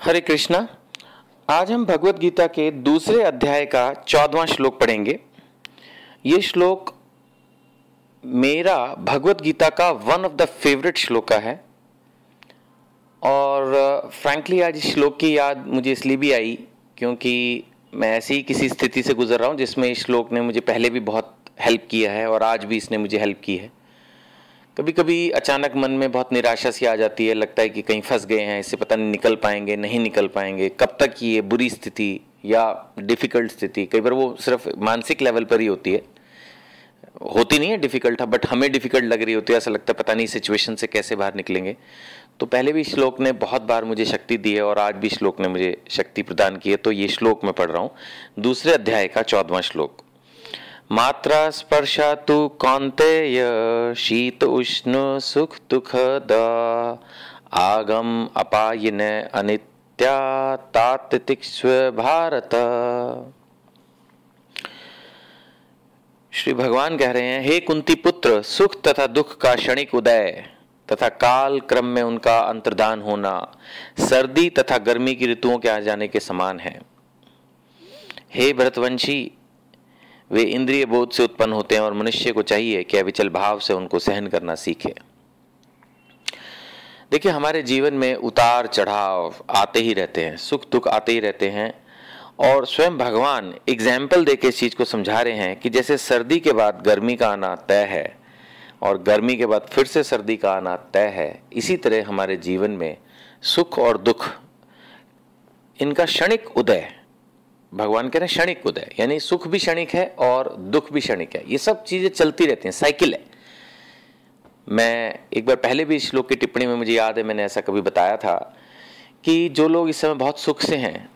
हरे कृष्णा। आज हम भगवत गीता के दूसरे अध्याय का 14वां श्लोक पढ़ेंगे। ये श्लोक मेरा भगवत गीता का वन ऑफ द फेवरेट श्लोक का है और फ्रैंकली आज इस श्लोक की याद मुझे इसलिए भी आई क्योंकि मैं ऐसी ही किसी स्थिति से गुजर रहा हूँ जिसमें इस श्लोक ने मुझे पहले भी बहुत हेल्प किया है और आज भी इसने मुझे हेल्प की है। कभी कभी अचानक मन में बहुत निराशा सी आ जाती है, लगता है कि कहीं फंस गए हैं, इससे पता नहीं निकल पाएंगे नहीं निकल पाएंगे, कब तक ये बुरी स्थिति या डिफ़िकल्ट स्थिति। कई बार वो सिर्फ मानसिक लेवल पर ही होती है, होती नहीं है डिफ़िकल्ट, बट हमें डिफ़िकल्ट लग रही होती है, ऐसा लगता है पता नहीं सिचुएशन से कैसे बाहर निकलेंगे। तो पहले भी श्लोक ने बहुत बार मुझे शक्ति दी है और आज भी श्लोक ने मुझे शक्ति प्रदान की है। तो ये श्लोक मैं पढ़ रहा हूँ, दूसरे अध्याय का 14वां श्लोक। मात्रा स्पर्शातु कौन्तेय शीत उष्ण सुख दुःखद आगम अपायिन अनित्या तात्तिक्ष्व भारत। श्री भगवान कह रहे हैं, हे कुंती पुत्र, सुख तथा दुख का क्षणिक उदय तथा काल क्रम में उनका अंतर्धान होना सर्दी तथा गर्मी की ऋतुओं के आ जाने के समान है। हे भरतवंशी, वे इंद्रिय बोध से उत्पन्न होते हैं और मनुष्य को चाहिए कि अविचल भाव से उनको सहन करना सीखे। देखिए, हमारे जीवन में उतार चढ़ाव आते ही रहते हैं, सुख दुख आते ही रहते हैं और स्वयं भगवान एग्जाम्पल देके इस चीज को समझा रहे हैं कि जैसे सर्दी के बाद गर्मी का आना तय है और गर्मी के बाद फिर से सर्दी का आना तय है, इसी तरह हमारे जीवन में सुख और दुख इनका क्षणिक उदय, भगवान कह रहे हैं क्षणिक उदय, यानी सुख भी क्षणिक है और दुख भी क्षणिक है। ये सब चीजें चलती रहती हैं, साइकिल है। मैं एक बार पहले भी इस श्लोक की टिप्पणी में मुझे याद है मैंने ऐसा कभी बताया था कि जो लोग इस समय बहुत सुख से हैं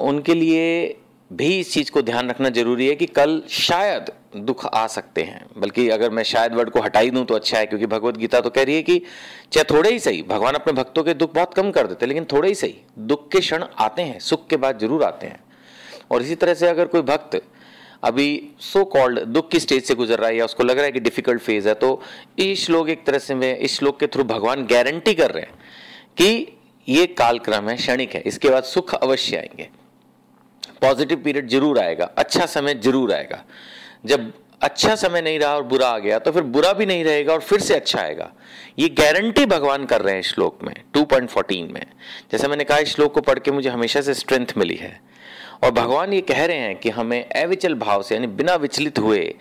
उनके लिए भी इस चीज को ध्यान रखना जरूरी है कि कल शायद दुख आ सकते हैं। बल्कि अगर मैं शायद वर्ड को हटा ही दूं तो अच्छा है, क्योंकि भगवत गीता तो कह रही है कि चाहे थोड़े ही सही, भगवान अपने भक्तों के दुख बहुत कम कर देते हैं, लेकिन थोड़े ही सही दुख के क्षण आते हैं, सुख के बाद जरूर आते हैं। और इसी तरह से अगर कोई भक्त अभी सो कॉल्ड दुख की स्टेज से गुजर रहा है या उसको लग रहा है कि डिफिकल्ट फेज है, तो इस श्लोक एक तरह से मैं इस श्लोक के थ्रू भगवान गारंटी कर रहे हैं कि ये कालक्रम है, क्षणिक है, इसके बाद सुख अवश्य आएंगे, पॉजिटिव पीरियड जरूर आएगा, अच्छा समय जरूर आएगा। जब अच्छा समय नहीं रहा और बुरा आ गया तो फिर बुरा भी नहीं रहेगा और फिर से अच्छा आएगा। ये गारंटी भगवान कर रहे हैं श्लोक में 2.14 में। जैसे मैंने कहा, इस श्लोक को पढ़ के मुझे हमेशा से स्ट्रेंथ मिली है और भगवान ये कह रहे हैं कि हमें अविचल भाव से, यानी बिना विचलित हुए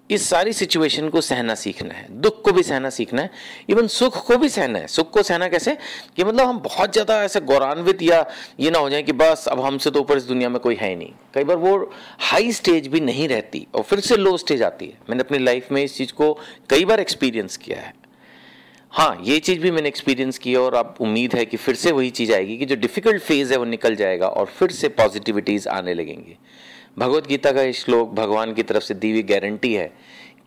इस सारी सिचुएशन को सहना सीखना है, दुख को भी सहना सीखना है, इवन सुख को भी सहना है। सुख को सहना कैसे कि मतलब हम बहुत ज्यादा ऐसे गौरवान्वित या ये ना हो जाए कि बस अब हमसे तो ऊपर इस दुनिया में कोई है ही नहीं। कई बार वो हाई स्टेज भी नहीं रहती और फिर से लो स्टेज आती है। मैंने अपनी लाइफ में इस चीज को कई बार एक्सपीरियंस किया है। हाँ, ये चीज भी मैंने एक्सपीरियंस की और अब उम्मीद है कि फिर से वही चीज आएगी कि जो डिफिकल्ट फेज है वो निकल जाएगा और फिर से पॉजिटिविटीज आने लगेंगी। भगवत गीता का ये श्लोक भगवान की तरफ से दी हुई गारंटी है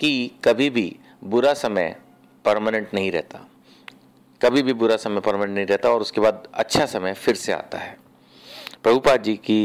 कि कभी भी बुरा समय परमानेंट नहीं रहता, कभी भी बुरा समय परमानेंट नहीं रहता और उसके बाद अच्छा समय फिर से आता है। प्रभुपाद जी की